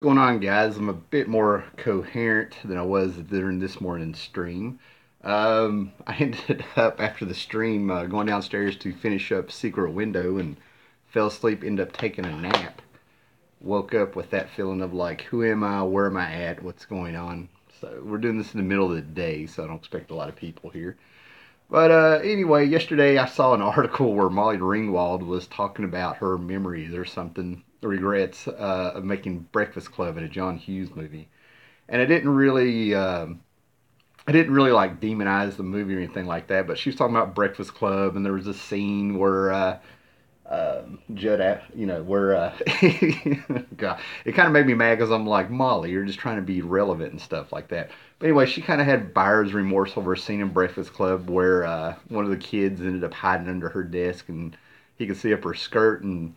Going on, guys? I'm a bit more coherent than I was during this morning's stream. I ended up after the stream going downstairs to finish up Secret Window and fell asleep. Ended up taking a nap. Woke up with that feeling of like, who am I? Where am I at? What's going on? So we're doing this in the middle of the day, so I don't expect a lot of people here. But anyway, yesterday I saw an article where Molly Ringwald was talking about her memories or something, regrets of making Breakfast Club in a John Hughes movie, and I didn't really like demonize the movie or anything like that. But she was talking about Breakfast Club, and there was a scene where where God, it kind of made me mad because I'm like, Molly, you're just trying to be relevant and stuff like that. But anyway, she kind of had buyer's remorse over a scene in Breakfast Club where one of the kids ended up hiding under her desk and he could see up her skirt and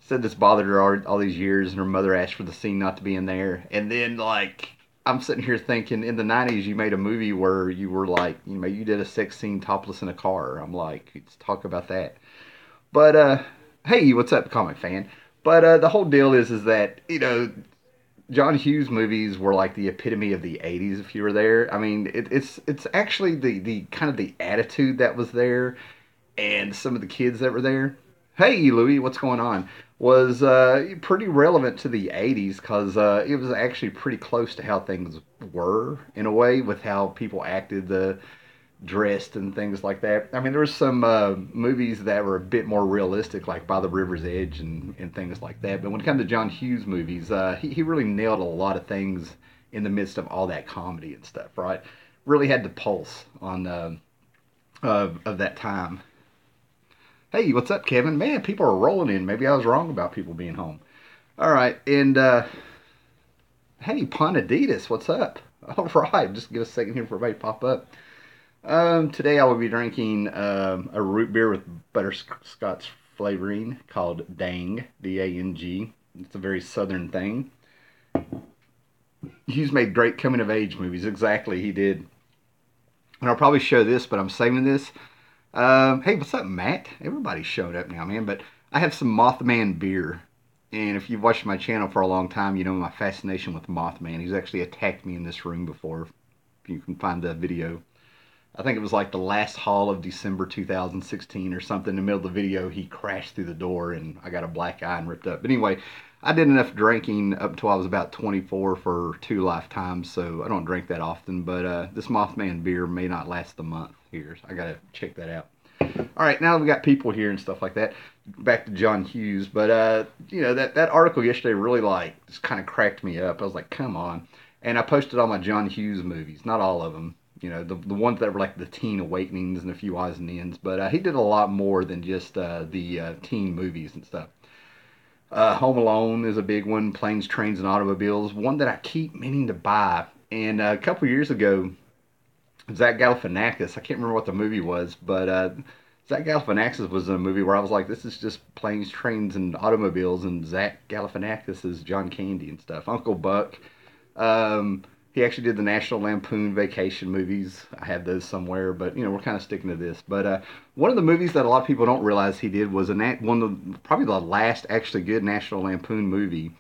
said this bothered her all these years, and her mother asked for the scene not to be in there. And then, like, I'm sitting here thinking, in the 90s, you made a movie where you were like, you did a sex scene topless in a car. I'm like, let's talk about that. But hey, what's up, comic fan? But the whole deal is that John Hughes movies were like the epitome of the '80s. If you were there, I mean, it's actually the kind of the attitude that was there, and some of the kids that were there. Hey, Louis, what's going on? Was pretty relevant to the '80s because it was actually pretty close to how things were in a way with how people acted. The dressed and things like that. I mean, there were some movies that were a bit more realistic, like By the River's Edge and things like that. But when it comes to John Hughes movies, he really nailed a lot of things in the midst of all that comedy and stuff, right? Really had the pulse on of that time. Hey, what's up, Kevin? Man, people are rolling in. Maybe I was wrong about people being home. All right, and hey, Ponaditas, what's up? All right, just give us a second here for everybody to pop up. Today I will be drinking a root beer with butterscotch flavoring called Dang, D-A-N-G. It's a very southern thing. Hughes made great coming of age movies. Exactly, he did. And I'll probably show this, but I'm saving this. Hey, what's up, Matt? Everybody's showing up now, man. But I have some Mothman beer. And if you've watched my channel for a long time, you know my fascination with Mothman. He's actually attacked me in this room before. If you can find the video. I think it was like the last haul of December 2016 or something. In the middle of the video, he crashed through the door and I got a black eye and ripped up. But anyway, I did enough drinking up until I was about 24 for 2 lifetimes, so I don't drink that often. But this Mothman beer may not last the month here. So I got to check that out. All right, now we got people here and stuff like that. Back to John Hughes, but that article yesterday really like just kind of cracked me up. I was like, come on, and I posted all my John Hughes movies, not all of them. The ones that were like the teen awakenings and a few odds and ends, but he did a lot more than just the teen movies and stuff. Home Alone is a big one. Planes, Trains, and Automobiles, one that I keep meaning to buy. And a couple years ago, Zach Galifianakis. I can't remember what the movie was, but Zach Galifianakis was in a movie where I was like, this is just planes, trains, and automobiles, and Zach Galifianakis is John Candy and stuff. Uncle Buck. He actually did the National Lampoon Vacation movies. I have those somewhere, but we're kind of sticking to this. But one of the movies that a lot of people don't realize he did was one of probably the last actually good National Lampoon movie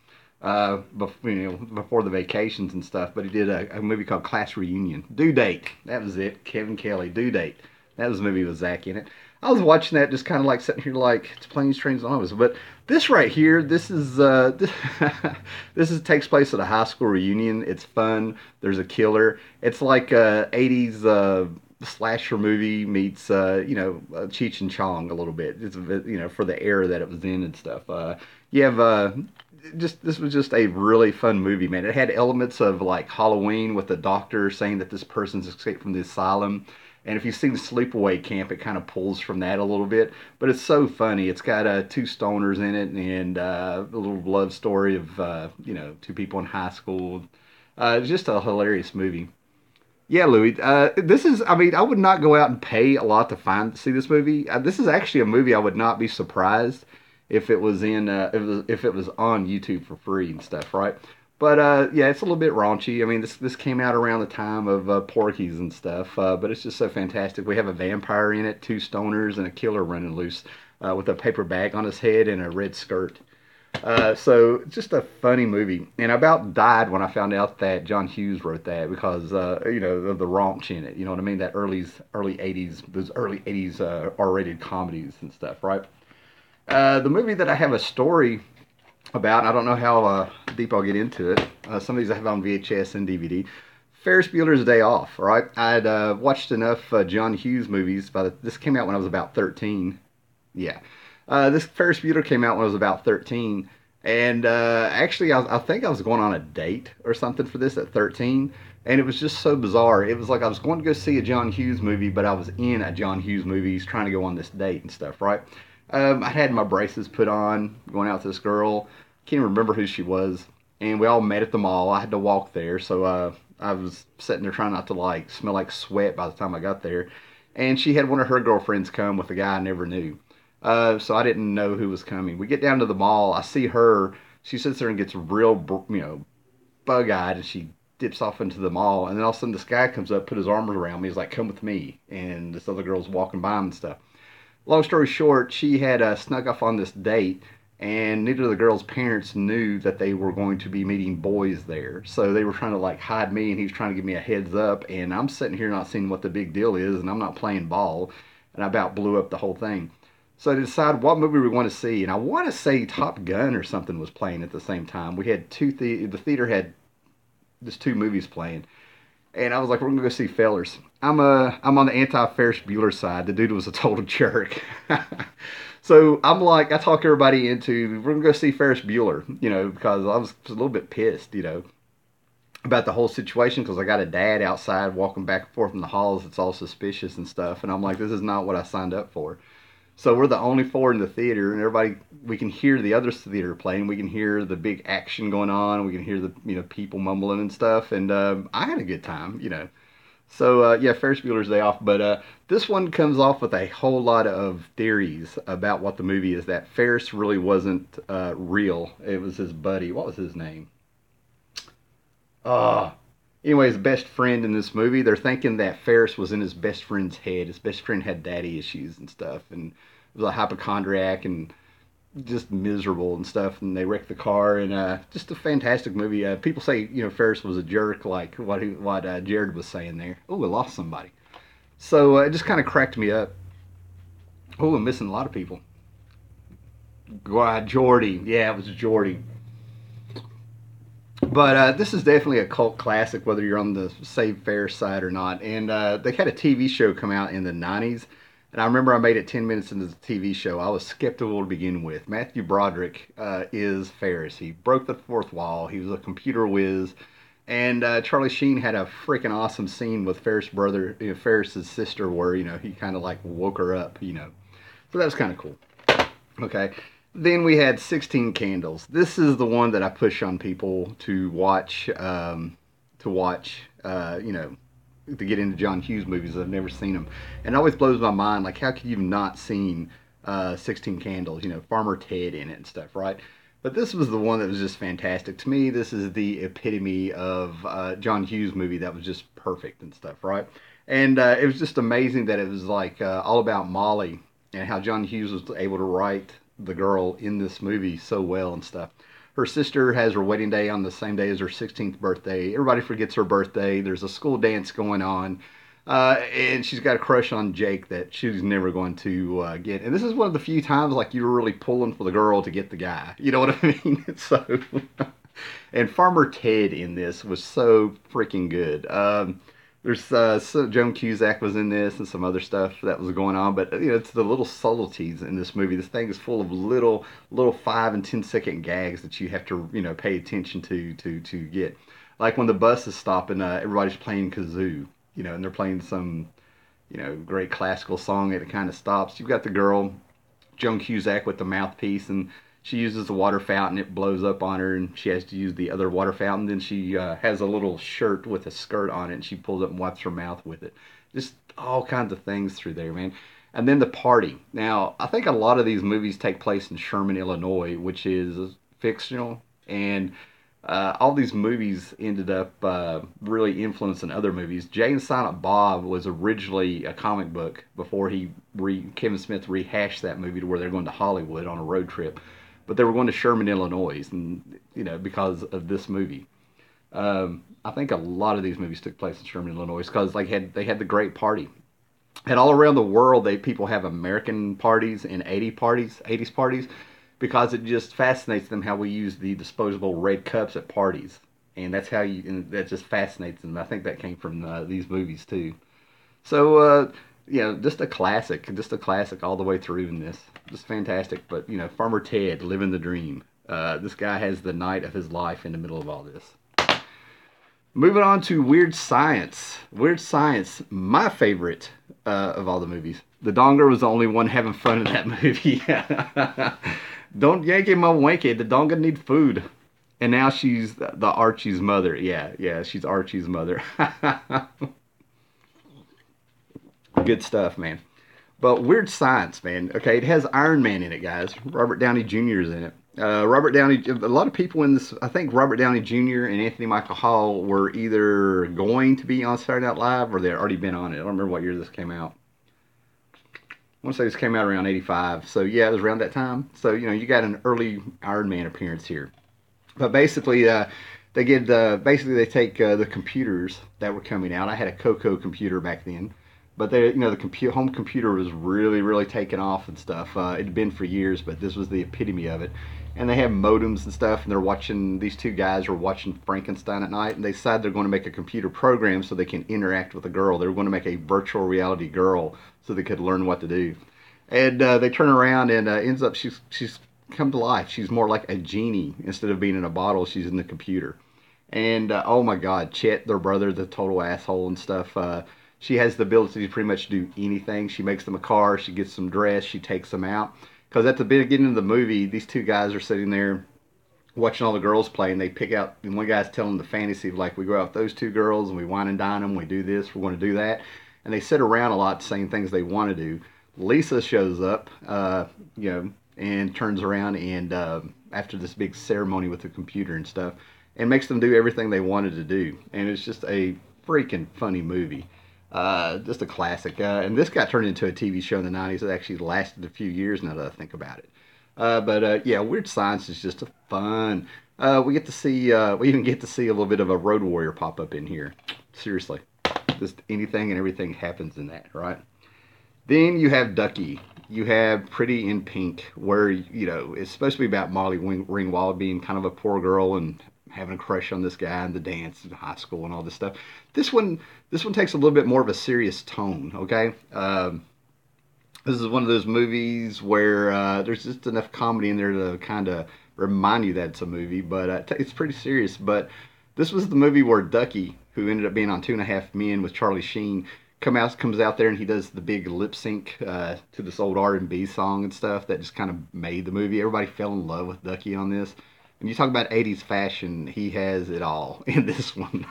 before the vacations and stuff. But he did a movie called Class Reunion. Due Date. That was it. Kevin Kelly. Due Date. That was a movie with Zach in it. I was watching that, just kind of like sitting here, like it's planes, trains, and automobiles. But this right here, this is this is takes place at a high school reunion. It's fun. There's a killer. It's like a '80s slasher movie meets Cheech and Chong a little bit. It's for the era that it was in and stuff. You have just this was just a really fun movie, man. It had elements of like Halloween with the doctor saying that this person's escaped from the asylum. And if you've seen Sleepaway Camp, it kind of pulls from that a little bit. But it's so funny. It's got two stoners in it and a little love story of, two people in high school. It's just a hilarious movie. Yeah, Louis. This is, I mean, I would not go out and pay a lot to see this movie. This is actually a movie I would not be surprised if it was if it was on YouTube for free and stuff, right? But yeah, it's a little bit raunchy. I mean, this came out around the time of Porky's and stuff, but it's just so fantastic. We have a vampire in it, two stoners, and a killer running loose with a paper bag on his head and a red skirt. So just a funny movie, and I about died when I found out that John Hughes wrote that because of the raunch in it. You know what I mean? That early '80s, those early '80s R-rated comedies and stuff, right? The movie that I have a story about, I don't know how deep I'll get into it. Some of these I have on VHS and DVD. Ferris Bueller's Day Off, right? I'd watched enough John Hughes movies. This came out when I was about 13. Yeah. This Ferris Bueller came out when I was about 13. And actually, I think I was going on a date or something for this at 13. And it was just so bizarre. It was like I was going to go see a John Hughes movie, but I was in a John Hughes movie trying to go on this date and stuff, right? I had my braces put on, going out with this girl. Can't even remember who she was. And we all met at the mall. I had to walk there, so I was sitting there trying not to like smell like sweat by the time I got there. And she had one of her girlfriends come with a guy I never knew. So I didn't know who was coming. We get down to the mall. I see her. She sits there and gets real, bug-eyed, and she dips off into the mall. And then all of a sudden, this guy comes up, put his arms around me. He's like, "Come with me." And this other girl's walking by him and stuff. Long story short, she had snuck off on this date, and neither of the girls' parents knew that they were going to be meeting boys there. So they were trying to like hide me, and he was trying to give me a heads up. And I'm sitting here not seeing what the big deal is, and I'm not playing ball, and I about blew up the whole thing. So I decided what movie we want to see, and I want to say Top Gun or something was playing at the same time. We had the theater had just two movies playing, and I was like, we're gonna go see Fellers. I'm on the anti Ferris Bueller side. The dude was a total jerk. So I'm like, I talk everybody into we're gonna go see Ferris Bueller, because I was a little bit pissed, about the whole situation because I got a dad outside walking back and forth in the halls. It's all suspicious and stuff, and I'm like, this is not what I signed up for. So we're the only four in the theater, and everybody we can hear the other theater playing. We can hear the big action going on. We can hear the people mumbling and stuff, and I had a good time. So yeah, Ferris Bueller's Day Off, but this one comes off with a whole lot of theories about what the movie is. That Ferris really wasn't real. It was his buddy. What was his name? Uh, Anyway, his best friend in this movie. They're thinking that Ferris was in his best friend's head. His best friend had daddy issues and stuff, and was a hypochondriac and just miserable and stuff. And they wrecked the car, and just a fantastic movie. People say Ferris was a jerk, like what Jared was saying there. Oh, I lost somebody. So it just kind of cracked me up. Oh, I'm missing a lot of people. Jordy. Yeah, it was Jordy. But this is definitely a cult classic, whether you're on the Save Ferris side or not. And they had a TV show come out in the '90s, and I remember I made it 10 minutes into the TV show. I was skeptical to begin with. Matthew Broderick is Ferris. He broke the fourth wall. He was a computer whiz. And Charlie Sheen had a freaking awesome scene with Ferris's sister, where he kind of like woke her up. So that was kind of cool. Okay. Then we had 16 Candles. This is the one that I push on people to watch, to get into John Hughes movies. I've never seen them. And it always blows my mind, like, how could you have not seen 16 Candles? Farmer Ted in it and stuff, right? But this was the one that was just fantastic. To me, this is the epitome of John Hughes movie that was just perfect and stuff, right? And it was just amazing that it was like all about Molly and how John Hughes was able to write the girl in this movie so well and stuff. Her sister has her wedding day on the same day as her 16th birthday. Everybody forgets her birthday. There's a school dance going on. And she's got a crush on Jake that she's never going to get. And this is one of the few times like you were really pulling for the girl to get the guy. You know what I mean? So, and Farmer Ted in this was so freaking good. There's Joan Cusack was in this and some other stuff that was going on, but it's the little subtleties in this movie. This thing is full of little 5 and 10 second gags that you have to pay attention to get. Like when the bus is stopping, everybody's playing kazoo, and they're playing some great classical song, and it kind of stops. You've got the girl Joan Cusack with the mouthpiece, and she uses the water fountain. It blows up on her, and she has to use the other water fountain. Then she has a little shirt with a skirt on it, and she pulls up and wipes her mouth with it. Just all kinds of things through there, man. And then the party. Now, I think a lot of these movies take place in Sherman, Illinois, which is fictional, and all these movies ended up really influencing other movies. Jay and Silent Bob was originally a comic book before Kevin Smith rehashed that movie to where they're going to Hollywood on a road trip. but they were going to Sherman, Illinois, and because of this movie. I think a lot of these movies took place in Sherman, Illinois, because they had the great party. And all around the world, people have American parties and 80s parties, because it just fascinates them how we use the disposable red cups at parties, and that just fascinates them. I think that came from these movies too. So just a classic, all the way through in this, just fantastic. But Farmer Ted living the dream. This guy has the night of his life in the middle of all this. Moving on to Weird Science. Weird Science, my favorite of all the movies. The Donger was the only one having fun in that movie. Don't yank him my wanky. The Donger need food. And now she's the Archie's mother. Yeah, she's Archie's mother. Good stuff, man. But Weird Science, man. Okay, it has Iron Man in it, guys. Robert Downey Jr. is in it. Robert Downey, a lot of people in this, I think Robert Downey Jr. and Anthony Michael Hall were either going to be on Saturday Night Live or they had already been on it. I don't remember what year this came out. I want to say this came out around 85. So yeah, it was around that time. So, you got an early Iron Man appearance here. But basically, they take the computers that were coming out. I had a Coco computer back then. But the home computer was really, really taking off and stuff. It had been for years, but this was the epitome of it. And they have modems and stuff, and these two guys were watching Frankenstein at night, and they decided they're going to make a computer program so they can interact with a girl. They were going to make a virtual reality girl so they could learn what to do. And they turn around, and ends up she's come to life. She's more like a genie. Instead of being in a bottle, she's in the computer. And oh my God, Chet, their brother, the total asshole and stuff. She has the ability to pretty much do anything. She makes them a car. She gets them dressed. She takes them out. Because at the beginning of the movie, these two guys are sitting there watching all the girls play, and they pick out, and one guy's telling the fantasy of, like, we go out with those two girls, and we wine and dine them, we do this, we're going to do that. And they sit around a lot saying things they want to do. Lisa shows up, and turns around, and after this big ceremony with the computer and stuff, and makes them do everything they wanted to do. And it's just a freaking funny movie. Just a classic. And this got turned into a TV show in the 90s. It actually lasted a few years now that I think about it. But Weird Science is just fun. We even get to see a little bit of a Road Warrior pop up in here. Seriously. Just anything and everything happens in that, right? Then you have Ducky. You have Pretty in Pink, where, it's supposed to be about Molly Ringwald being kind of a poor girl and having a crush on this guy and the dance in high school and all this stuff. This one takes a little bit more of a serious tone, okay? This is one of those movies where there's just enough comedy in there to kind of remind you that it's a movie, but it's pretty serious. But this was the movie where Ducky, who ended up being on 2.5 Men with Charlie Sheen, comes out there and he does the big lip sync to this old R&B song and stuff that just kind of made the movie. Everybody fell in love with Ducky on this. When you talk about 80s fashion, he has it all in this one.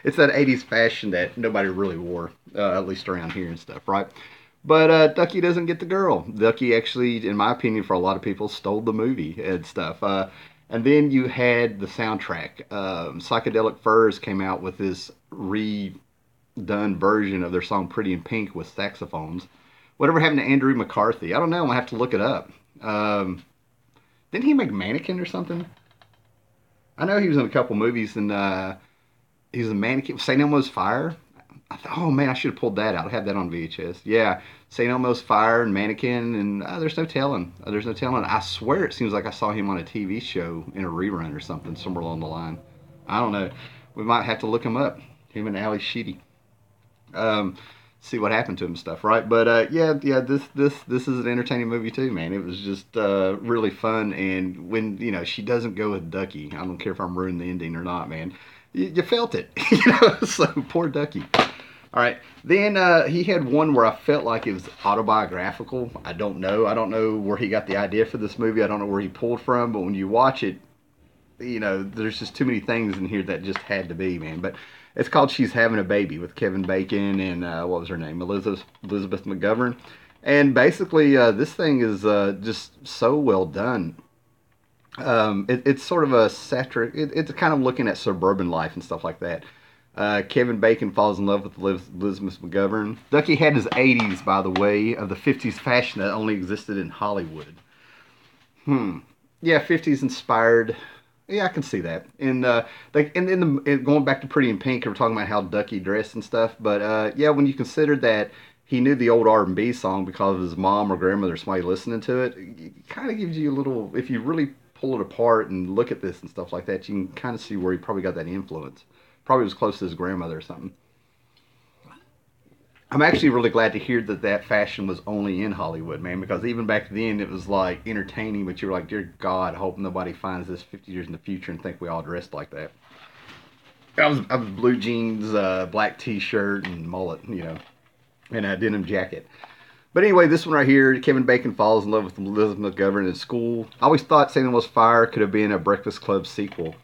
It's that 80s fashion that nobody really wore, at least around here and stuff, right? But Ducky doesn't get the girl. Ducky actually, in my opinion, for a lot of people, stole the movie and stuff. And then you had the soundtrack. Psychedelic Furs came out with this redone version of their song Pretty in Pink with saxophones. Whatever happened to Andrew McCarthy? I don't know. I'm going to have to look it up. Didn't he make Mannequin or something? I know he was in a couple movies, and he was a Mannequin. St. Elmo's Fire? Oh, man, I should have pulled that out. I had that on VHS. Yeah, St. Elmo's Fire and Mannequin, and there's no telling. There's no telling. I swear it seems like I saw him on a TV show in a rerun or something, somewhere along the line. I don't know. We might have to look him up. Him and Ali Sheedy. See what happened to him and stuff, right? But this is an entertaining movie too, man. It was just really fun, and when she doesn't go with Ducky, I don't care if I'm ruining the ending or not, man. You felt it, So poor Ducky. All right, then he had one where I felt like it was autobiographical. I don't know where he got the idea for this movie. I don't know where he pulled from, but when you watch it, there's just too many things in here that just had to be, man. But it's called She's Having a Baby with Kevin Bacon and what was her name? Elizabeth McGovern. And basically, this thing is just so well done. It's sort of a satiric. It's kind of looking at suburban life and stuff like that. Kevin Bacon falls in love with Elizabeth McGovern. Ducky had his 80s, by the way, of the 50s fashion that only existed in Hollywood. Hmm. Yeah, 50s inspired. Yeah, I can see that. And like, and going back to Pretty in Pink, we're talking about how Ducky dressed and stuff. But yeah, when you consider that he knew the old R&B song because of his mom or grandmother, or somebody listening to it, it kind of gives you a little. If you really pull it apart and look at this and stuff like that, you can kind of see where he probably got that influence. Probably was close to his grandmother or something. I'm actually really glad to hear that that fashion was only in Hollywood, man, because even back then it was like entertaining, but you were like, dear God, I hope nobody finds this 50 years in the future and think we all dressed like that. I was blue jeans, black t-shirt, and mullet, and a denim jacket. But anyway, this one right here, Kevin Bacon falls in love with Elizabeth McGovern in school. I always thought St. Elmo's Fire could have been a Breakfast Club sequel.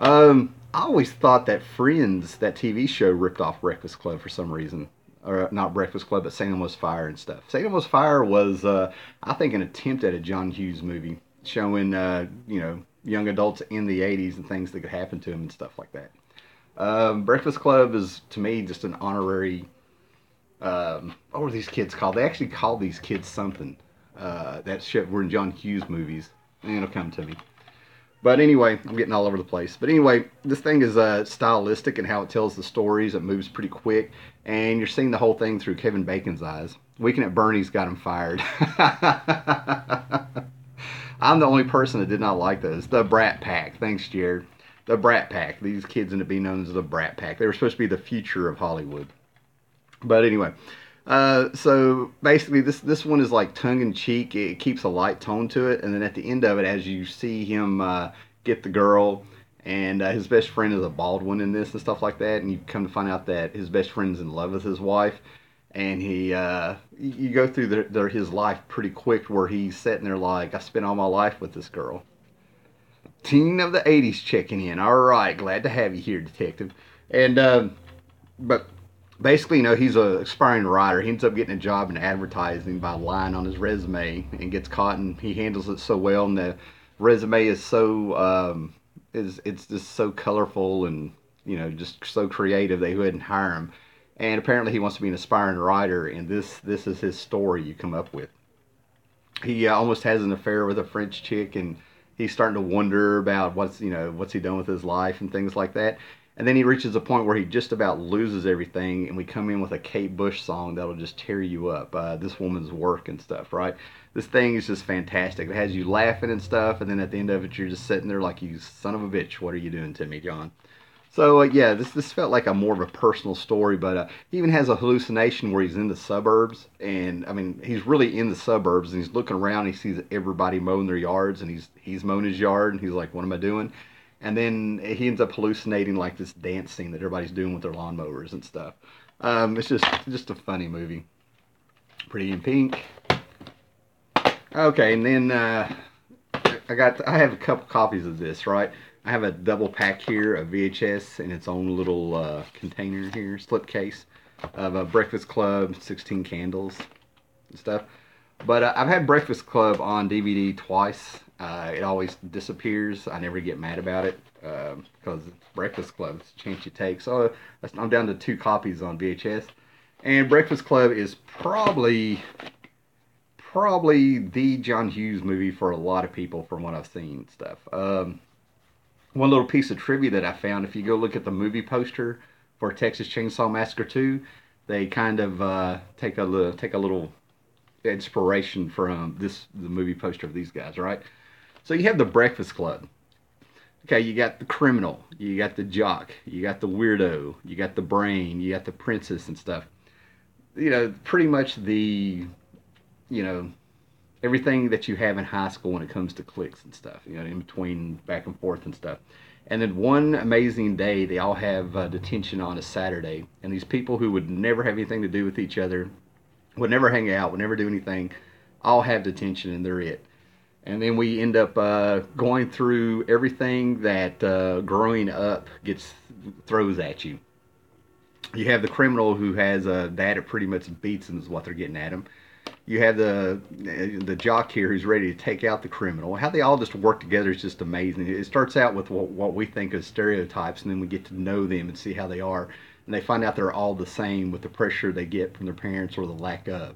I always thought that Friends, that TV show, ripped off Breakfast Club for some reason. Or not Breakfast Club, but St. Elmo's Fire and stuff. St. Elmo's Fire was, I think, an attempt at a John Hughes movie showing, young adults in the 80s and things that could happen to them and stuff like that. Breakfast Club is, to me, just an honorary. What were these kids called? They actually called these kids something. That shit were in John Hughes movies. And it'll come to me. But anyway, I'm getting all over the place. But anyway, this thing is stylistic and how it tells the stories. It moves pretty quick, and you're seeing the whole thing through Kevin Bacon's eyes. Weekend at Bernie's got him fired. I'm the only person that did not like those. The Brat Pack. Thanks, Jared. The Brat Pack. These kids end up being known as the Brat Pack. They were supposed to be the future of Hollywood. But anyway, so basically, this one is like tongue in cheek. It keeps a light tone to it, and then at the end of it, as you see him get the girl, and his best friend is a bald one in this and stuff like that, and you come to find out that his best friend's in love with his wife, and you go through his life pretty quick, where he's sitting there like, I spent all my life with this girl. Teen of the '80s checking in. All right, glad to have you here, detective. And but basically, he's a aspiring writer. He ends up getting a job in advertising by lying on his resume and gets caught, and he handles it so well. And the resume is so it's just so colorful and just so creative they wouldn't hire him. And apparently, he wants to be an aspiring writer, and this is his story you come up with. He almost has an affair with a French chick, and he's starting to wonder about what's he done with his life and things like that. And then he reaches a point where he just about loses everything, and we come in with a Kate Bush song that'll just tear you up. This woman's work and stuff, right? This thing is just fantastic. It has you laughing and stuff, and then at the end of it, you're just sitting there like, you son of a bitch, what are you doing to me, John? So yeah, this felt like a more of a personal story, but he even has a hallucination where he's in the suburbs, and I mean he's really in the suburbs, and he's looking around, and he sees everybody mowing their yards, and he's mowing his yard, and he's like, what am I doing? And then he ends up hallucinating like this dance scene that everybody's doing with their lawnmowers and stuff. It's just a funny movie. Pretty in Pink. Okay, and then I have a couple copies of this, right? I have a double pack here of VHS in its own little container here, slipcase of a Breakfast Club, 16 Candles and stuff. But I've had Breakfast Club on DVD twice. It always disappears. I never get mad about it because it's Breakfast Club. It's a chance you take. So I'm down to 2 copies on VHS. And Breakfast Club is probably the John Hughes movie for a lot of people from what I've seen and stuff. One little piece of trivia that I found, if you go look at the movie poster for Texas Chainsaw Massacre 2, they kind of take a little inspiration from the movie poster of these guys, right? So you have the Breakfast Club. Okay, you got the criminal, you got the jock, you got the weirdo, you got the brain, you got the princess and stuff. Pretty much you know, everything that you have in high school when it comes to cliques and stuff, in between back and forth and stuff. And then one amazing day, they all have detention on a Saturday. And these people who would never have anything to do with each other, would never hang out, would never do anything, all have detention and they're it. And then we end up going through everything that growing up throws at you. You have the criminal who has a dad that pretty much beats him is what they're getting at him. You have the jock here who's ready to take out the criminal. How they all just work together is just amazing. It starts out with what we think of stereotypes, and then we get to know them and see how they are. And they find out they're all the same with the pressure they get from their parents or the lack of.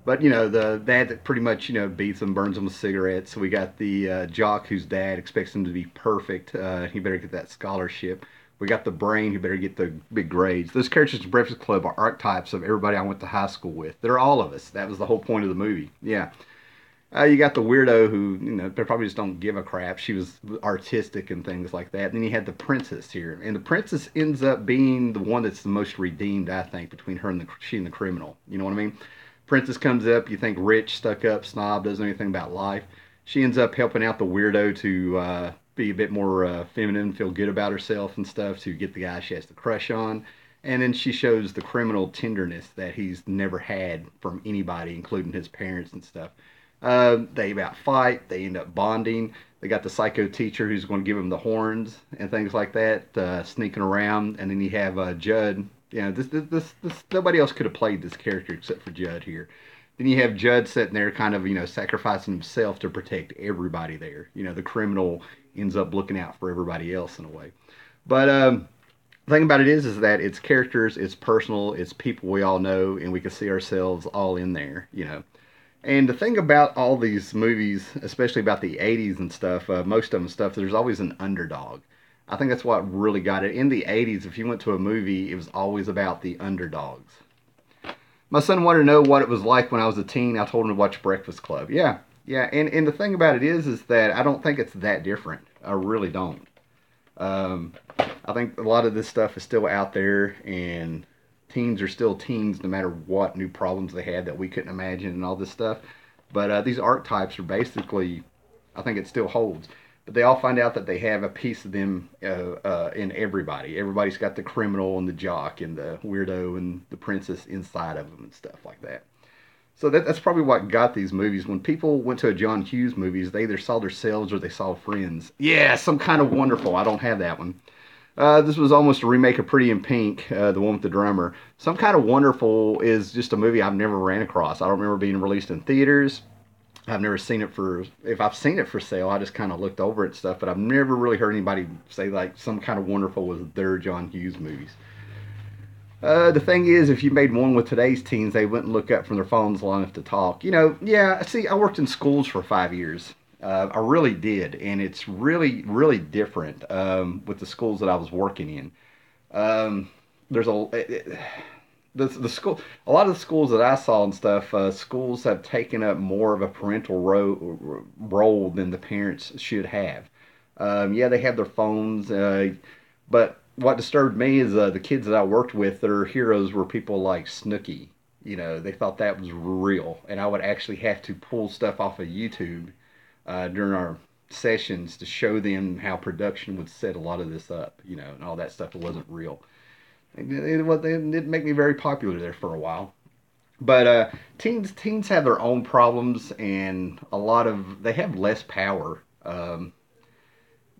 But the dad that pretty much beats him, burns him with cigarettes. So we got the jock whose dad expects him to be perfect. He better get that scholarship. We got the brain who better get the big grades. Those characters in Breakfast Club are archetypes of everybody I went to high school with. They're all of us. That was the whole point of the movie. Yeah. You got the weirdo who, they probably just don't give a crap. She was artistic and things like that. And then you had the princess here, and the princess ends up being the one that's the most redeemed, I think, between her and she and the criminal. You know what I mean? Princess comes up, you think rich, stuck up, snob, doesn't know anything about life. She ends up helping out the weirdo to be a bit more feminine, feel good about herself and stuff, to get the guy she has the crush on. And then she shows the criminal tenderness that he's never had from anybody, including his parents and stuff. They about fight. They end up bonding. They got the psycho teacher who's going to give him the horns and things like that, sneaking around. And then you have Judd. This nobody else could have played this character except for Judd here. Then you have Judd sitting there, kind of sacrificing himself to protect everybody there. The criminal ends up looking out for everybody else in a way. But the thing about it is that it's characters, it's personal, it's people we all know, and we can see ourselves all in there. And the thing about all these movies, especially about the 80s and stuff, most of them stuff, there's always an underdog. I think that's what really got it. In the 80s, if you went to a movie, it was always about the underdogs. My son wanted to know what it was like when I was a teen. I told him to watch Breakfast Club. Yeah, yeah. And the thing about it is that I don't think it's that different. I really don't. I think a lot of this stuff is still out there, and teens are still teens no matter what new problems they had that we couldn't imagine and all this stuff. But these archetypes are basically, I think it still holds. But they all find out that they have a piece of them in everybody. Everybody's got the criminal and the jock and the weirdo and the princess inside of them and stuff like that. So that's probably what got these movies. When people went to a John Hughes movies, they either saw themselves or they saw Friends. Yeah, Some Kind of Wonderful. I don't have that one. This was almost a remake of Pretty in Pink, the one with the drummer. Some Kind of Wonderful is just a movie I've never ran across. I don't remember being released in theaters. I've never seen it if I've seen it for sale, I just kind of looked over it and stuff, but I've never really heard anybody say like Some Kind of Wonderful was their John Hughes movies. The thing is, if you made one with today's teens, they wouldn't look up from their phones long enough to talk. Yeah, see, I worked in schools for 5 years. I really did, and it's really, really different with the schools that I was working in. There's the school, a lot of the schools that I saw and stuff, schools have taken up more of a parental role than the parents should have. Yeah, they have their phones, but what disturbed me is the kids that I worked with, their heroes were people like Snooki. They thought that was real, and I would actually have to pull stuff off of YouTube during our sessions to show them how production would set a lot of this up, and all that stuff. It wasn't real. It didn't make me very popular there for a while. But teens have their own problems, and they have less power.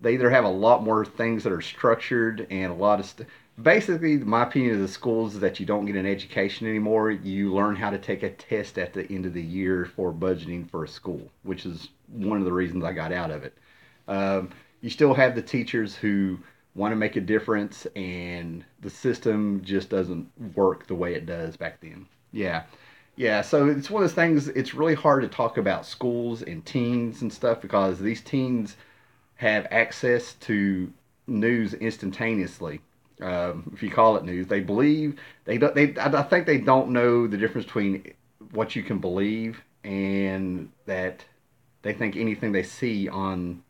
They either have a lot more things that are structured and a lot of basically, my opinion of the schools is that you don't get an education anymore. You learn how to take a test at the end of the year for budgeting for a school, which is one of the reasons I got out of it. You still have the teachers who want to make a difference, and the system just doesn't work the way it does back then. Yeah. Yeah, so it's one of those things, it's really hard to talk about schools and teens and stuff because these teens have access to news instantaneously. If you call it news, they believe they don't. I think they don't know the difference between what you can believe and that they think anything they see on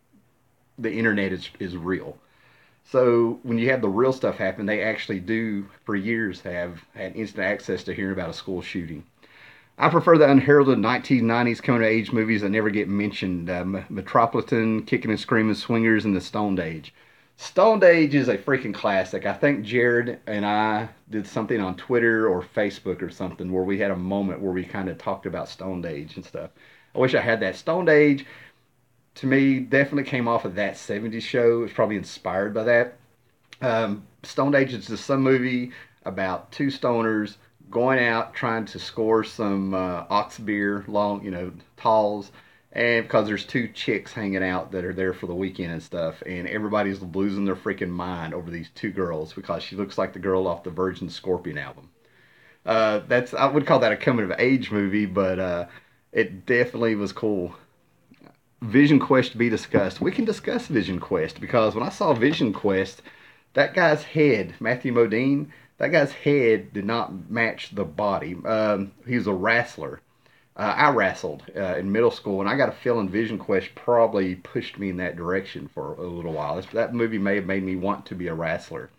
the internet is real. So when you have the real stuff happen, they actually do for years have had instant access to hearing about a school shooting. I prefer the unheralded 1990s coming of age movies that never get mentioned. Metropolitan, Kicking and Screaming, Swingers, and The Stoned Age. Stoned Age is a freaking classic. I think Jared and I did something on Twitter or Facebook or something where we had a moment where we kind of talked about Stoned Age and stuff. I wish I had that. Stoned Age, to me, definitely came off of that 70s show. It was probably inspired by that. Stoned Age is just some movie about two stoners going out trying to score some ox beer, talls, and because there's two chicks hanging out that are there for the weekend and stuff, and everybody's losing their freaking mind over these two girls because she looks like the girl off the Virgin Scorpion album. That's I would call that a coming of age movie, but it definitely was cool. Vision Quest to be discussed. We can discuss Vision Quest because when I saw Vision Quest, that guy's head, Matthew Modine, that guy's head did not match the body. He was a wrestler. I wrestled in middle school, and I got a feeling Vision Quest probably pushed me in that direction for a little while. That movie may have made me want to be a wrestler.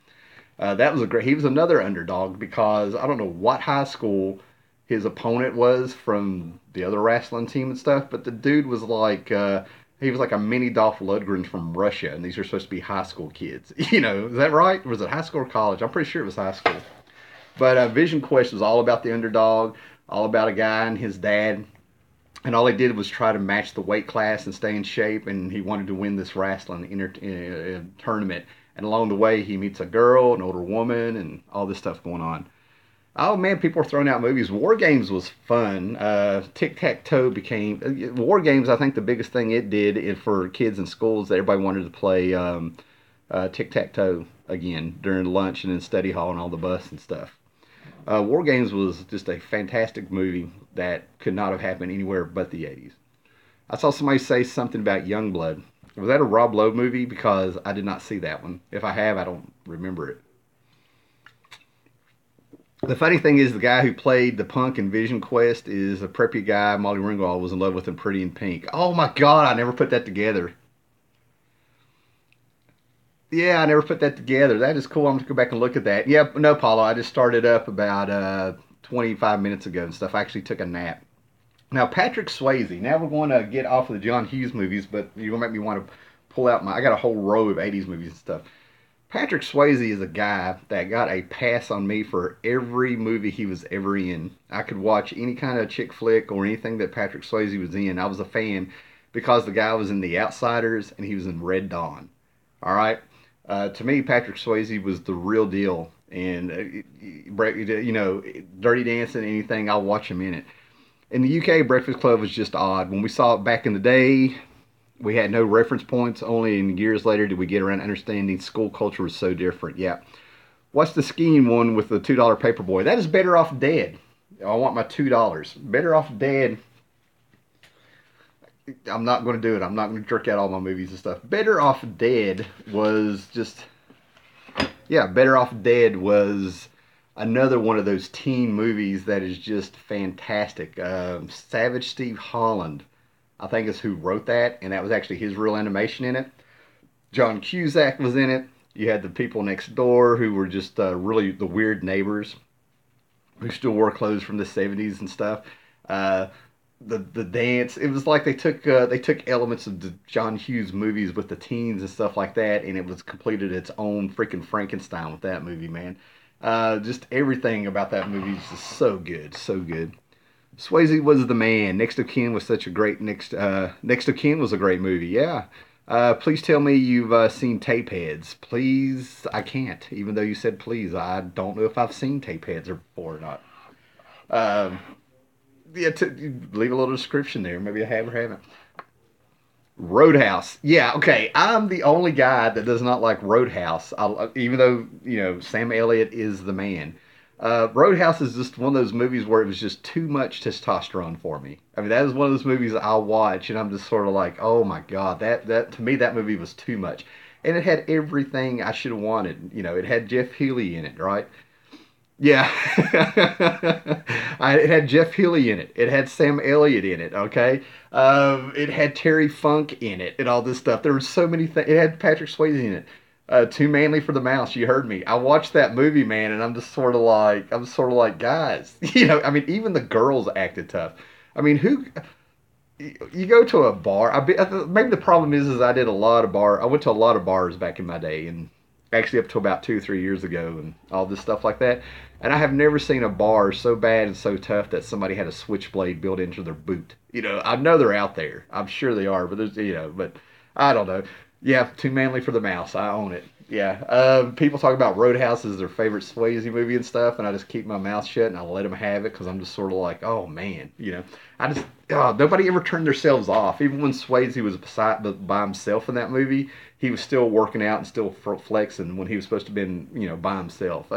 That was a great. He was another underdog because I don't know what high school his opponent was from the other wrestling team and stuff, but the dude was like he was like a mini Dolph Lundgren from Russia, and these are supposed to be high school kids. You know, is that right? Or was it high school or college? I'm pretty sure it was high school. But Vision Quest was all about the underdog, all about a guy and his dad, and all he did was try to match the weight class and stay in shape, and he wanted to win this wrestling tournament. And along the way, he meets a girl, an older woman, and all this stuff going on. Oh man, people are throwing out movies. War Games was fun. Tic Tac Toe became War Games. I think the biggest thing it did for kids in schools that everybody wanted to play Tic Tac Toe again during lunch and in study hall and all the bus and stuff. War Games was just a fantastic movie that could not have happened anywhere but the 80s. I saw somebody say something about Youngblood. Was that a Rob Lowe movie? Because I did not see that one. If I have, I don't remember it. The funny thing is, the guy who played the punk in Vision Quest is a preppy guy Molly Ringwald was in love with in Pretty in Pink. Oh my God, I never put that together. Yeah, I never put that together. That is cool. I'm going to go back and look at that. Yeah, no, Paulo, I just started up about 25 minutes ago and stuff. I actually took a nap. Now, Patrick Swayze. Now we're going to get off of the John Hughes movies, but you're going to make me want to pull out I got a whole row of 80s movies and stuff. Patrick Swayze is a guy that got a pass on me for every movie he was ever in. I could watch any kind of chick flick or anything that Patrick Swayze was in. I was a fan because the guy was in The Outsiders and he was in Red Dawn. All right? To me, Patrick Swayze was the real deal. And, you know, Dirty Dancing, anything, I'll watch him in it. In the UK, Breakfast Club was just odd. When we saw it back in the day, we had no reference points. Only in years later did we get around understanding school culture was so different. Yeah. What's the skiing one with the $2 Paperboy? That is Better Off Dead. I want my $2. Better Off Dead. I'm not going to do it. I'm not going to jerk out all my movies and stuff. Better Off Dead was just... Yeah, Better Off Dead was another one of those teen movies that is just fantastic. Savage Steve Holland, I think, is who wrote that, and that was actually his real animation in it. John Cusack was in it. You had the people next door who were just really the weird neighbors who still wore clothes from the 70s and stuff. The dance, it was like they took elements of the John Hughes movies with the teens and stuff like that, and it was completed its own freaking Frankenstein with that movie, man. Just everything about that movie is just so good, so good. Swayze was the man. Next of Kin was such a great Next of Kin was a great movie. Yeah. Please tell me you've seen Tapeheads. Please, I can't. Even though you said please, I don't know if I've seen Tapeheads before or not. Yeah, leave a little description there. Maybe I have or haven't. Roadhouse. Yeah, okay. I'm the only guy that does not like Roadhouse. Even though, you know, Sam Elliott is the man. Roadhouse is just one of those movies where it was just too much testosterone for me. I mean, that is one of those movies that I'll watch and I'm just sort of like, oh my God, that to me, that movie was too much. And it had everything I should have wanted. You know, it had Jeff Healey in it, right? Yeah. It had Jeff Healey in it. It had Sam Elliott in it, okay? It had Terry Funk in it and all this stuff. There were so many things. It had Patrick Swayze in it. Too Manly for the Mouse. You heard me. I watched that movie, man, and I'm sort of like, guys, you know, I mean, even the girls acted tough. I mean, you go to a bar. Maybe the problem is I went to a lot of bars back in my day, and actually up to about 2 or 3 years ago, and all this stuff like that. And I have never seen a bar so bad and so tough that somebody had a switchblade built into their boot. You know, I know they're out there. I'm sure they are, but but I don't know. Yeah, Too Manly for the Mouse. I own it. Yeah. People talk about Roadhouse as their favorite Swayze movie and stuff, and I just keep my mouth shut and I let them have it because I'm just sort of like, oh man, you know, nobody ever turned themselves off. Even when Swayze was by himself in that movie, he was still working out and still flexing when he was supposed to have been, you know, by himself.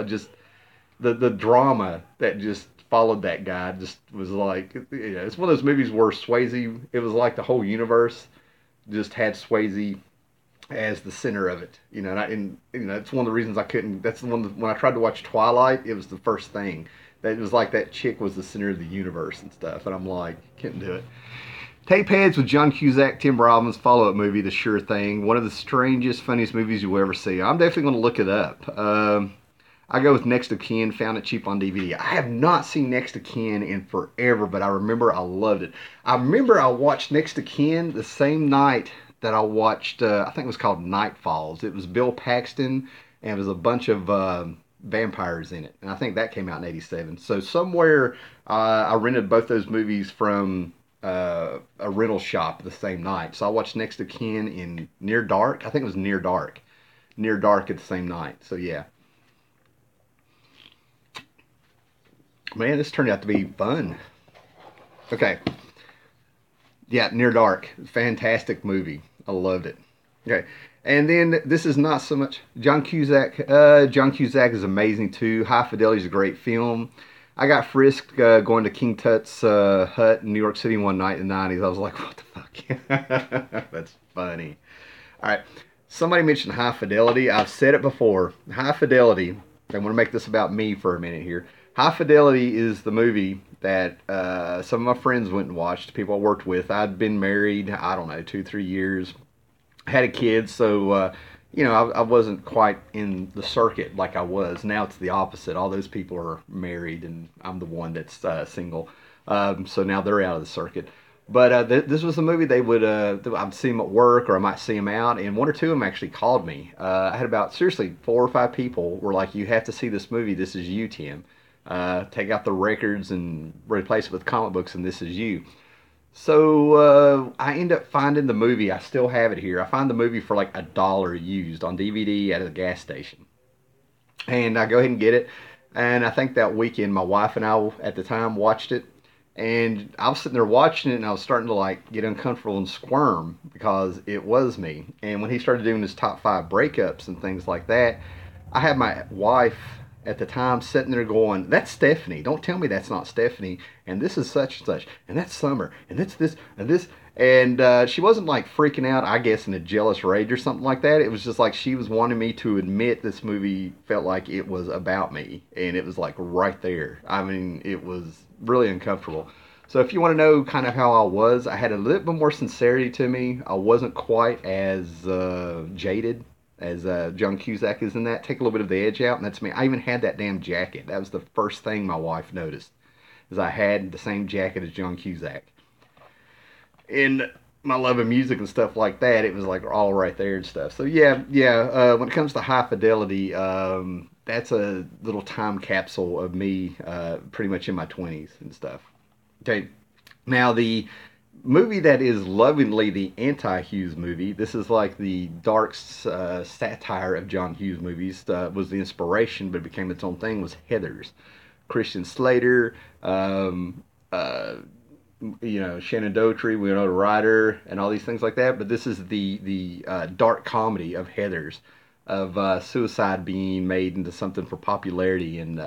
the drama that just followed that guy just was like, it's one of those movies where Swayze, it was like the whole universe just had Swayze as the center of it, it's one of the reasons I couldn't. That's the one that, when I tried to watch Twilight, it was the first thing that it was like that chick was the center of the universe and stuff, and I'm like, couldn't do it. Tape Heads with John Cusack, Tim Robbins, follow-up movie, The Sure Thing. One of the strangest, funniest movies you'll ever see. I'm definitely going to look it up. I go with Next of Kin, found it cheap on DVD. I have not seen Next of Kin in forever, but I remember I loved it. I remember I watched Next of Kin the same night that I watched, I think it was called Night Falls. It was Bill Paxton, and it was a bunch of vampires in it. And I think that came out in 87. So somewhere I rented both those movies from a rental shop the same night. So I watched Next of Kin in Near Dark. I think it was Near Dark. Near Dark at the same night. So yeah. Man, this turned out to be fun. Okay. Yeah, Near Dark. Fantastic movie. I loved it. Okay. And then this is not so much John Cusack. John Cusack is amazing too. High Fidelity is a great film. I got frisked going to King Tut's hut in New York City one night in the 90s. I was like, what the fuck? That's funny. All right. Somebody mentioned High Fidelity. I've said it before. High Fidelity. I want to make this about me for a minute here. High Fidelity is the movie that some of my friends went and watched, people I worked with. I'd been married, I don't know, 2-3 years. Had a kid, so, I wasn't quite in the circuit like I was. Now it's the opposite. All those people are married, and I'm the one that's single. So now they're out of the circuit. But this was a movie they would, I'd see them at work, or I might see them out, and one or two of them actually called me. I had about, seriously, 4 or 5 people were like, you have to see this movie. This is you, Tim. Take out the records and replace it with comic books, and this is you. So I end up finding the movie. I still have it here. I find the movie for like $1 used on DVD at a gas station. And I go ahead and get it. And I think that weekend my wife and I at the time watched it. And I was sitting there watching it, and I was starting to like get uncomfortable and squirm because it was me. And when he started doing his top 5 breakups and things like that, I had my wife at the time sitting there going, that's Stephanie. Don't tell me that's not Stephanie. And this is such and such. And that's Summer. And that's this and this. And she wasn't like freaking out, I guess, in a jealous rage or something like that. It was just like she was wanting me to admit this movie felt like it was about me. And it was like right there. I mean, it was really uncomfortable. So if you want to know kind of how I was, I had a little bit more sincerity to me. I wasn't quite as jaded as John Cusack is in that. Take a little bit of the edge out, and that's me. I even had that damn jacket. That was the first thing my wife noticed, is I had the same jacket as John Cusack. In my love of music and stuff like that, it was like all right there and stuff. So yeah. When it comes to High Fidelity, that's a little time capsule of me, pretty much in my 20s and stuff. Okay, now the movie that is lovingly the anti-Hughes movie. This is like the dark satire of John Hughes movies. Was the inspiration, but it became its own thing. Was Heathers, Christian Slater, Shannon Doherty, Winona Ryder, and all these things like that. But this is the dark comedy of Heathers, of suicide being made into something for popularity, and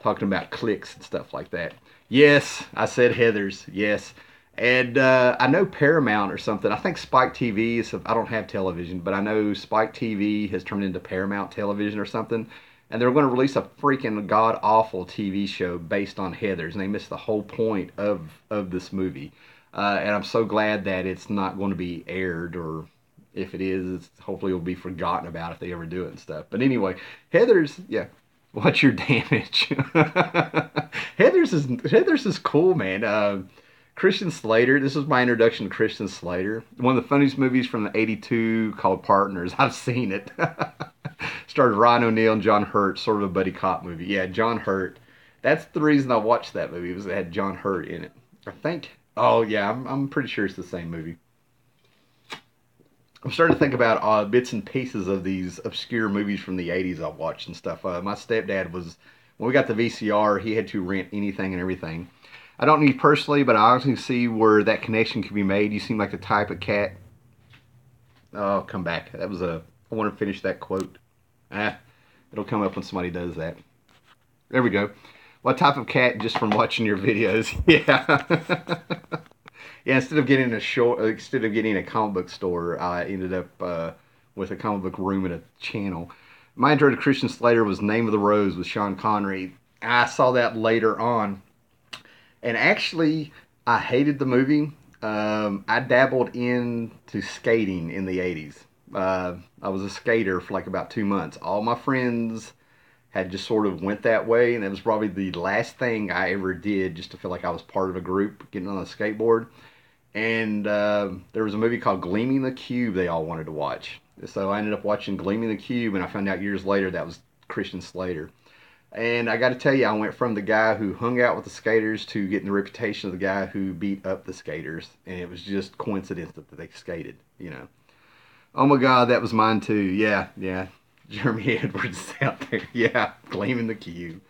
talking about cliques and stuff like that. Yes, I said Heathers. Yes. And I know Paramount or something. I think Spike TV is. I don't have television, but I know Spike TV has turned into Paramount Television or something. And they're going to release a freaking god awful TV show based on Heathers, and they missed the whole point of this movie. And I'm so glad that it's not going to be aired, or if it is, hopefully it'll be forgotten about if they ever do it and stuff. But anyway, Heathers, yeah. What's your damage? Heathers is cool, man. Christian Slater. This was my introduction to Christian Slater. One of the funniest movies from the '82 called Partners. I've seen it. Starred Ryan O'Neal and John Hurt, sort of a buddy cop movie. Yeah, John Hurt. That's the reason I watched that movie, was it had John Hurt in it. I think. Oh yeah, I'm pretty sure it's the same movie. I'm starting to think about bits and pieces of these obscure movies from the '80s I watched and stuff. My stepdad was, when we got the VCR, he had to rent anything and everything. I don't need personally, but I honestly see where that connection can be made. You seem like the type of cat. Oh, come back. That was I want to finish that quote. It'll come up when somebody does that. There we go. What type of cat? Just from watching your videos. Yeah. Yeah, instead of getting a comic book store, I ended up with a comic book room at a channel. My intro to Christian Slater was Name of the Rose with Sean Connery. I saw that later on, and actually, I hated the movie. I dabbled into skating in the 80s. I was a skater for like about 2 months. All my friends had just sort of went that way, and it was probably the last thing I ever did just to feel like I was part of a group getting on a skateboard. And there was a movie called Gleaming the Cube they all wanted to watch. So I ended up watching Gleaming the Cube, and I found out years later that was Christian Slater. And I got to tell you, I went from the guy who hung out with the skaters to getting the reputation of the guy who beat up the skaters. And it was just coincidence that they skated, you know. Oh my God, that was mine too. Yeah, yeah. Jeremy Edwards is out there. Yeah, Gleaming the Cube.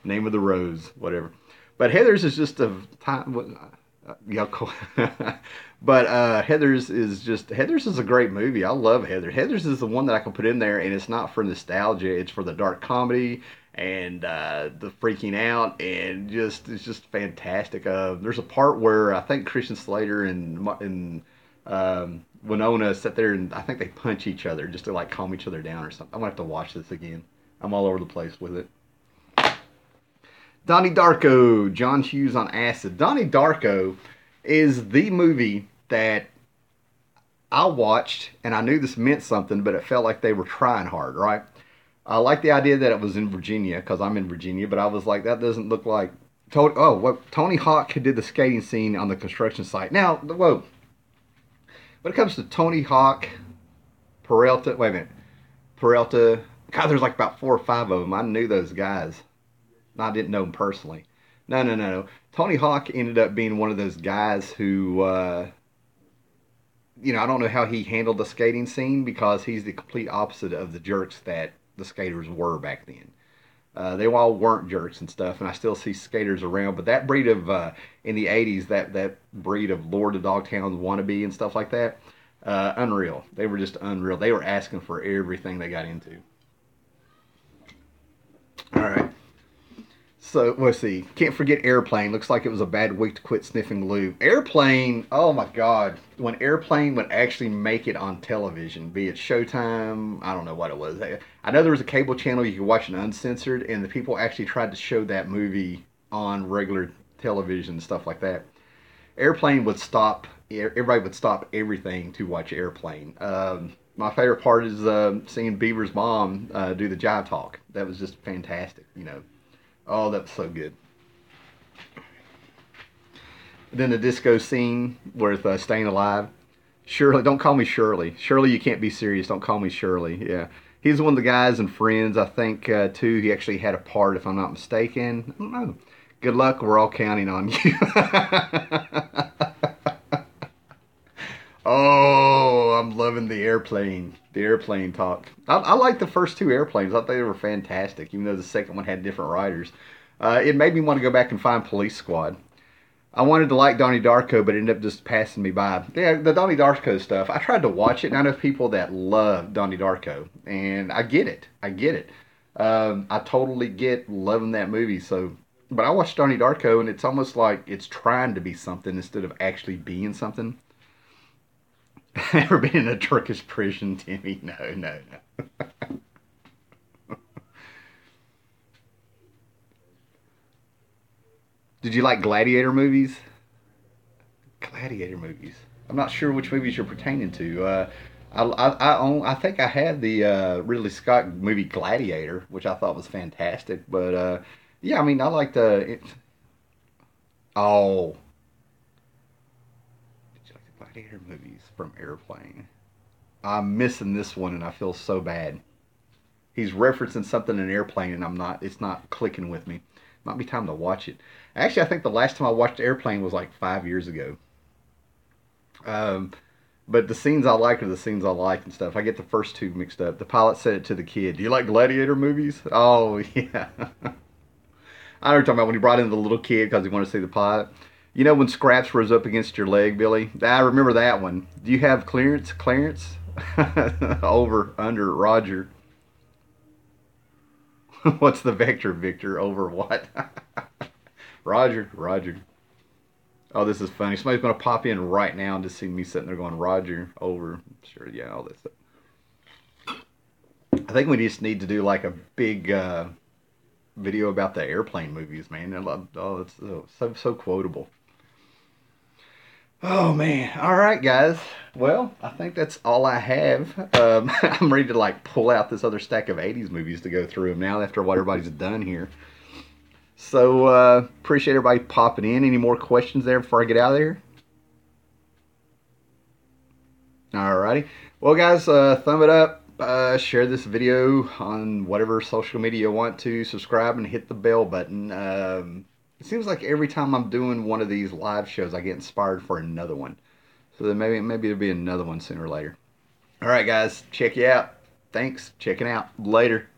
Name of the Rose, whatever. But Heathers is just a time. Yeah, cool. But Heathers is a great movie. I love Heathers. Heathers is the one that I can put in there, and it's not for nostalgia. It's for the dark comedy and the freaking out, and it's just fantastic. There's a part where I think Christian Slater and Winona sit there and I think they punch each other just to like calm each other down or something. I'm gonna have to watch this again. I'm all over the place with it. Donnie Darko, John Hughes on acid. Donnie Darko is the movie that I watched, and I knew this meant something, but it felt like they were trying hard, right? I like the idea that it was in Virginia, because I'm in Virginia, but I was like, that doesn't look like... Tony Hawk did the skating scene on the construction site. Now, whoa. When it comes to Tony Hawk, Peralta... Wait a minute. Peralta... God, there's like about 4 or 5 of them. I knew those guys. I didn't know him personally. No. Tony Hawk ended up being one of those guys who, I don't know how he handled the skating scene because he's the complete opposite of the jerks that the skaters were back then. They all weren't jerks and stuff, and I still see skaters around. But that breed of, in the 80s, that breed of Lord of Dogtown wannabe and stuff like that, unreal. They were just unreal. They were asking for everything they got into. All right. So, let's see. Can't forget Airplane. Looks like it was a bad week to quit sniffing lube. Airplane, oh my God. When Airplane would actually make it on television, be it Showtime, I don't know what it was. I know there was a cable channel you could watch it uncensored, and the people actually tried to show that movie on regular television and stuff like that. Airplane would stop, everybody would stop everything to watch Airplane. My favorite part is seeing Bieber's mom do the jive talk. That was just fantastic, Oh, that was so good. Then the disco scene with Staying Alive. Shirley, don't call me Shirley. Shirley, you can't be serious. Don't call me Shirley. Yeah. He's one of the guys in Friends, I think, too. He actually had a part, if I'm not mistaken. I don't know. Good luck. We're all counting on you. Oh, I'm loving the airplane talk. I like the first 2 airplanes. I thought they were fantastic, even though the second one had different writers. It made me want to go back and find Police Squad. I wanted to like Donnie Darko, but it ended up just passing me by. Yeah, the Donnie Darko stuff. I tried to watch it, and I know people that love Donnie Darko, and I get it. I totally get loving that movie. But I watched Donnie Darko, and it's almost like it's trying to be something instead of actually being something. Ever been in a Turkish prison, Timmy? No. Did you like Gladiator movies? Gladiator movies. I'm not sure which movies you're pertaining to. I think I had the Ridley Scott movie Gladiator, which I thought was fantastic. But yeah, I mean, I liked oh. Gladiator movies from Airplane. I'm missing this one and I feel so bad. He's referencing something in Airplane and it's not clicking with me. Might be time to watch it. Actually, I think the last time I watched Airplane was like 5 years ago. But the scenes I like are the scenes I like and stuff. I get the first 2 mixed up. The pilot said it to the kid. Do you like Gladiator movies? Oh, yeah. I know you're talking about when he brought in the little kid because he wanted to see the pilot. You know when Scraps rose up against your leg, Billy? I remember that one. Do you have clearance? Clarence? Over, under, Roger. What's the vector, Victor? Over what? Roger, Roger. Oh, this is funny. Somebody's going to pop in right now and just see me sitting there going, Roger, over. Sure, yeah, all this stuff. I think we just need to do like a big video about the airplane movies, man. Oh, it's so quotable. Oh man! All right, guys. Well, I think that's all I have. I'm ready to like pull out this other stack of '80s movies to go through them now after what everybody's done here. So appreciate everybody popping in. Any more questions there before I get out of here? Alrighty. Well, guys, thumb it up. Share this video on whatever social media you want to. Subscribe and hit the bell button. It seems like every time I'm doing one of these live shows, I get inspired for another one. So then maybe there'll be another one sooner or later. All right, guys, check you out. Thanks. Checking out. Later.